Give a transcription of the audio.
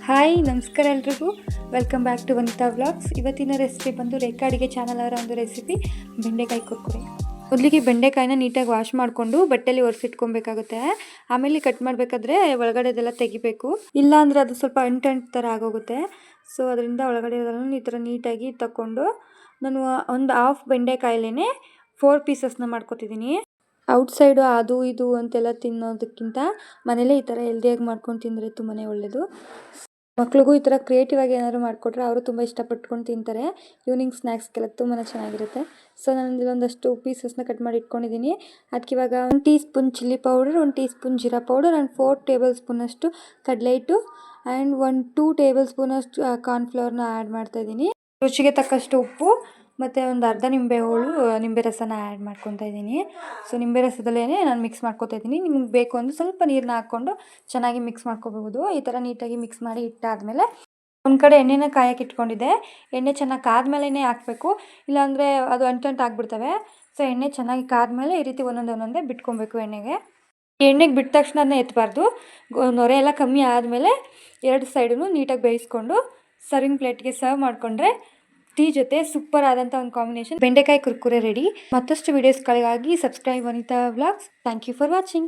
Hi ನಮಸ್ಕಾರ ಎಲ್ರಿಗೂ. Welcome back to Vanitha vlogs. ಇವತ್ತಿನ ರೆಸಿಪಿ ಬಂದು ರೇಖಾ ಅಡುಗೆ ಚಾನಲ್ ಅವರ ಒಂದು ರೆಸಿಪಿ ಬೆಂಡೆಕಾಯಿ ಕುರ್ಕುರೆ. ಮೊದಲಿಗೆ ಬೆಂಡೆಕಾಯಿನ ನೀಟಾಗಿ ವಾಶ್ ಮಾಡಿಕೊಂಡು ಬಟ್ಟೆಯಲ್ಲಿ ಒರೆಸಿಟ್ಕೊಬೇಕಾಗುತ್ತೆ. ಆಮೇಲೆ ಕಟ್ ಮಾಡಬೇಕಾದ್ರೆ ಒಳಗಡೆದೆಲ್ಲ ತೆಗಿಬೇಕು, ಇಲ್ಲ ಅಂದರೆ ಅದು ಸ್ವಲ್ಪ ಅಂಟು ಥರ ಆಗೋಗುತ್ತೆ. ಸೊ ಅದರಿಂದ ಒಳಗಡೆ ಈ ಥರ ನೀಟಾಗಿ ತಗೊಂಡು ನಾನು ಒಂದು ಹಾಫ್ ಬೆಂಡೆಕಾಯಲ್ಲೇ 4 ಪೀಸಸ್ನ ಮಾಡ್ಕೊತಿದ್ದೀನಿ. ಔಟ್ಸೈಡು ಅದು ಇದು ಅಂತೆಲ್ಲ ತಿನ್ನೋದಕ್ಕಿಂತ ಮನೇಲೇ ಈ ಥರ ಹೆಲ್ದಿಯಾಗಿ ಮಾಡ್ಕೊಂಡು ತಿಂದರೆ ತುಂಬಾ ಒಳ್ಳೆಯದು. ಮಕ್ಳಿಗೂ ಈ ಥರ ಕ್ರಿಯೇಟಿವ್ ಆಗಿ ಏನಾದ್ರು ಮಾಡಿಕೊಟ್ರೆ ಅವರು ತುಂಬ ಇಷ್ಟಪಟ್ಕೊಂಡು ತಿಂತಾರೆ. ಈವ್ನಿಂಗ್ ಸ್ನ್ಯಾಕ್ಸ್ಗೆಲ್ಲ ತುಂಬಾ ಚೆನ್ನಾಗಿರುತ್ತೆ. ಸೊ ನಾನು ಇಲ್ಲೊಂದಷ್ಟು ಪೀಸಸ್ನ ಕಟ್ ಮಾಡಿ ಇಟ್ಕೊಂಡಿದ್ದೀನಿ. ಅದಕ್ಕೆ ಇವಾಗ 1 tea spoon chilli powder, 1 tea spoon jeera powder and 4 table ಸ್ಪೂನಷ್ಟು ಕಡಲೆ ಹಿಟ್ಟು ಆ್ಯಂಡ್ 2 ಟೇಬಲ್ ಸ್ಪೂನಷ್ಟು ಕಾರ್ನ್ಫ್ಲವರ್ನ ಆ್ಯಡ್ ಮಾಡ್ತಾಯಿದ್ದೀನಿ. ರುಚಿಗೆ ತಕ್ಕಷ್ಟು ಉಪ್ಪು ಮತ್ತು ಒಂದು ಅರ್ಧ ನಿಂಬೆ ರಸನ ಆ್ಯಡ್ ಮಾಡ್ಕೊತಾ ಇದ್ದೀನಿ. ಸೊ ನಿಂಬೆ ರಸದಲ್ಲೇ ನಾನು ಮಿಕ್ಸ್ ಮಾಡ್ಕೊತಾ ಇದ್ದೀನಿ. ನಿಮ್ಗೆ ಬೇಕು ಅಂದರೆ ಸ್ವಲ್ಪ ನೀರನ್ನ ಹಾಕ್ಕೊಂಡು ಚೆನ್ನಾಗಿ ಮಿಕ್ಸ್ ಮಾಡ್ಕೋಬಹುದು. ಈ ಥರ ನೀಟಾಗಿ ಮಿಕ್ಸ್ ಮಾಡಿ ಇಟ್ಟಾದಮೇಲೆ ಒಂದು ಕಡೆ ಎಣ್ಣೆನ ಕಾಯಕ್ಕೆ ಇಟ್ಕೊಂಡಿದ್ದೆ. ಎಣ್ಣೆ ಚೆನ್ನಾಗಿ ಕಾದ್ಮೇಲೆ ಹಾಕಬೇಕು, ಇಲ್ಲಾಂದರೆ ಅದು ಅಂಟು ಆಗಿಬಿಡ್ತವೆ. ಸೊ ಎಣ್ಣೆ ಚೆನ್ನಾಗಿ ಕಾದ್ಮೇಲೆ ಈ ರೀತಿ ಒಂದೊಂದೇ ಬಿಟ್ಕೊಬೇಕು ಎಣ್ಣೆಗೆ ಬಿಟ್ಟ ತಕ್ಷಣ ಅದನ್ನ ಎತ್ತಬಾರ್ದು. ನೊರೆ ಎಲ್ಲ ಕಮ್ಮಿ ಆದಮೇಲೆ 2 ಸೈಡೂ ನೀಟಾಗಿ ಬೇಯಿಸ್ಕೊಂಡು ಸರ್ವಿಂಗ್ ಪ್ಲೇಟ್ಗೆ ಸರ್ವ್ ಮಾಡಿಕೊಂಡ್ರೆ ಟೀ ಜೊತೆ ಸೂಪರ್ ಆದಂಥ ಒಂದು ಕಾಂಬಿನೇಷನ್ ಬೆಂಡೆಕಾಯಿ ಕುರ್ಕುರೆ ರೆಡಿ. ಮತ್ತಷ್ಟು ವೀಡಿಯೋಸ್ಗಳಿಗಾಗಿ subscribe Vanitha vlogs. Thank you for watching.